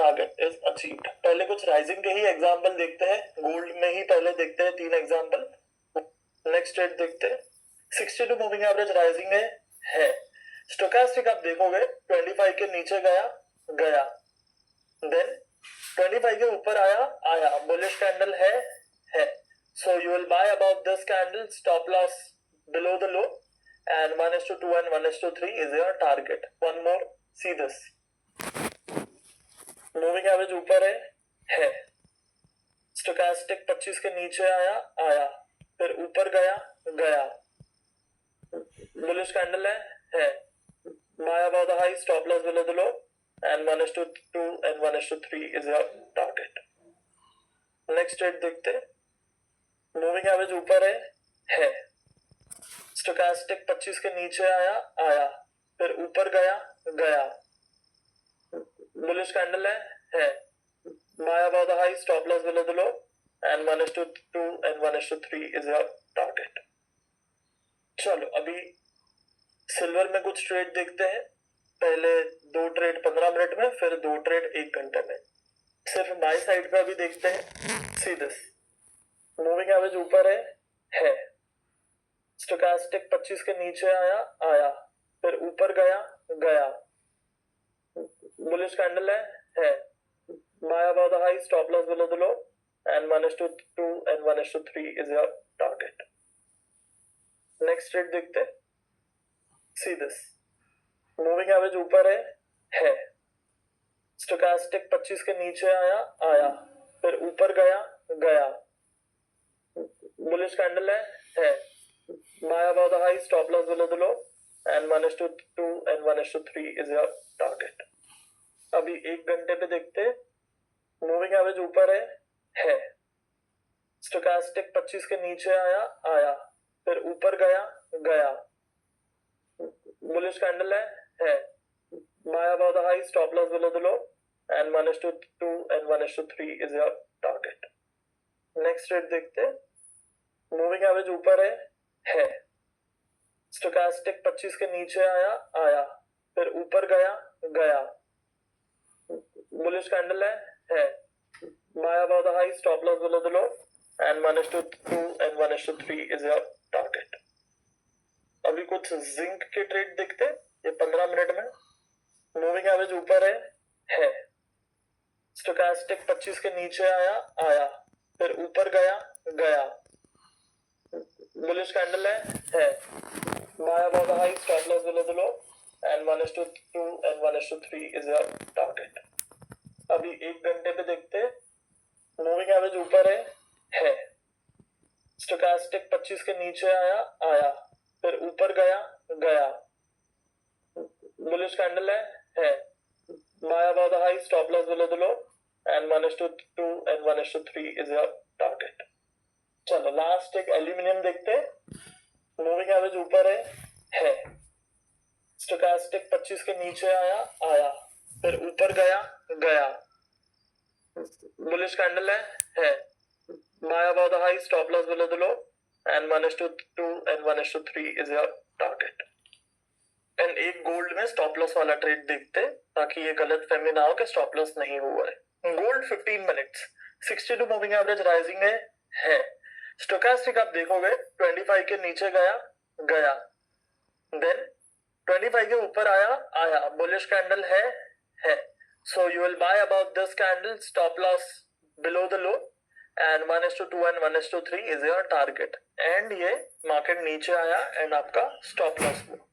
Target is achieved. पहले कुछ rising के ही एग्जांपल देखते हैं, गोल्ड में ही पहले देखते हैं 3 एग्जांपल। नेक्स्ट ट्रेड देखते हैं, 62 मूविंग एवरेज राइजिंग है। स्टोकास्टिक आप देखोगे 25 के नीचे गया, देन 25 के ऊपर आया, बुलिश कैंडल है। So you will buy about this candle, stop loss below the low, and 1:2 and 1:3 is your target. One more, see this. Moving average ऊपर है। Stochastic 25 के नीचे आया, फिर ऊपर गया। Bullish candle है। Buy about the high, stop loss below the low, and 1:2 and 1:3 is your target. Next trade देखते हैं, मूविंग एवरेज ऊपर है। स्टोकास्टिक 25 के नीचे आया, फिर ऊपर गया। बुलिश कैंडल है। By about the high, stop loss below the low, and 1:2 and 1:3 is your target. चलो अभी सिल्वर में कुछ ट्रेड देखते हैं। पहले 2 ट्रेड 15 मिनट में, फिर 2 ट्रेड 1 घंटे में। सिर्फ बाय साइड पे अभी देखते हैं। सी दिस, मूविंग एवरेज ऊपर है। स्टोकास्टिक 25 के नीचे आया, फिर ऊपर गया। बुलिश कैंडल है। By about the high, stop loss below the low, and 1:2 and 1:3 is your target. Next trade देखते हैं। सी दिस, मूविंग एवरेज ऊपर है। स्टोकास्टिक 25 के नीचे आया, फिर ऊपर गया। बुलिश कैंडल है। By about the high, stop loss below the low, and 1:2 and 1:3 is your target. अभी 1 घंटे पे देखते हैं। मूविंग एवरेज ऊपर है। स्टोकास्टिक 25 के नीचे आया, फिर ऊपर गया। बुलिश कैंडल है। By about the high, stop loss below the low, and 1:2 and 1:3 is your target. Next trade देखते हैं। मूविंग एवरेज ऊपर है। स्टोकास्टिक 25 के नीचे आया, फिर ऊपर गया। बुलिश कैंडल है। By about the high, stop loss below the low, and 1:2 and 1:3 is your target. अभी कुछ जिंक के ट्रेड देखते हैं, ये 15 मिनट में। मूविंग एवरेज ऊपर है। स्टोकास्टिक 25 के नीचे आया, फिर ऊपर गया। बुलिश कैंडल है। By about the high, stop loss below the low, and 1:2 and 1:3 is your target. अभी 1 घंटे पे देखते हैं। मूविंग एवरेज ऊपर है। स्टोकास्टिक 25 के नीचे आया, फिर ऊपर गया। बुलिश कैंडल है। By about the high, stop loss below the low, and 1:2 and 1:3 is your target. चलो लास्ट एक एल्यूमिनियम देखते हैं। मूविंग एवरेज ऊपर है। स्टोकास्टिक 25 के नीचे आया, फिर ऊपर गया। बुलिश कैंडल है। By about the high, stop loss below the low, and 1:2 and 1:3 is your target. And एक गोल्ड में स्टॉप लॉस वाला ट्रेड देखते हैं, ताकि ये गलत फहमी ना हो कि स्टॉप लॉस नहीं हुआ है। Gold 15 minutes, 62 moving average rising है। स्टोकास्टिक आप देखोगे 25 के नीचे गया। देन 25 के ऊपर आया, बुलिश कैंडल है। So you will by about this candle, stop loss below the low, and 1:2 and 1:3 is your target. And ये मार्केट नीचे आया एंड आपका स्टॉप लॉस हुआ।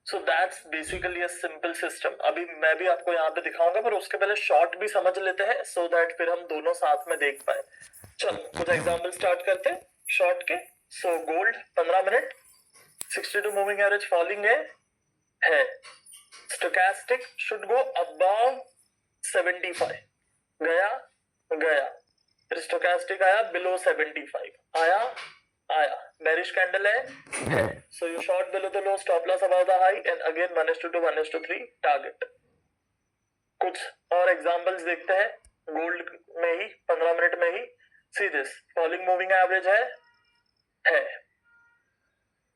So that's basically a simple system. अभी मैं भी आपको यहाँ पे दिखाऊंगा, पर उसके पहले शॉर्ट भी समझ लेते हैं, सो दैट फिर हम दोनों साथ में देख पाए। चलो कुछ एग्जांपल स्टार्ट करते हैं शॉर्ट के। So gold 15 minute, 62 moving average falling है। स्टोकास्टिक शुड गो अबव 75, गया। फिर स्टोकास्टिक आया बिलो 75, आया। बेरिश कैंडल है। So you short below the low, stop loss about the high, and again 1:2 1:3 target. कुछ और एग्जांपल्स देखते हैं गोल्ड में ही 15 मिनट में ही। See this, falling moving average है।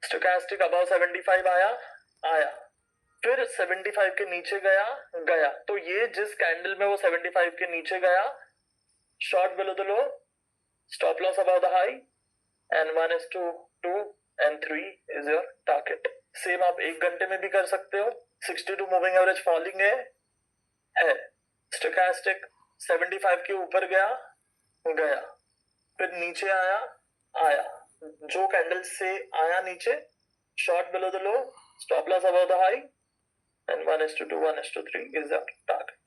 स्टोकास्टिक अबव 75 आया। फिर 75 के नीचे गया गया तो ये जिस कैंडल में वो 75 के नीचे गया, short below the low, stop loss above the high, and 1:2 and 3 is your target. Same आप एक घंटे में भी कर सकते हो। 62 मूविंग एवरेज फॉलिंग है। स्टोचैस्टिक 75 के ऊपर गया गया, फिर नीचे आया आया, जो कैंडल से आया नीचे, short below the low, stop loss above the high, and 1:2, 1:3 is our target.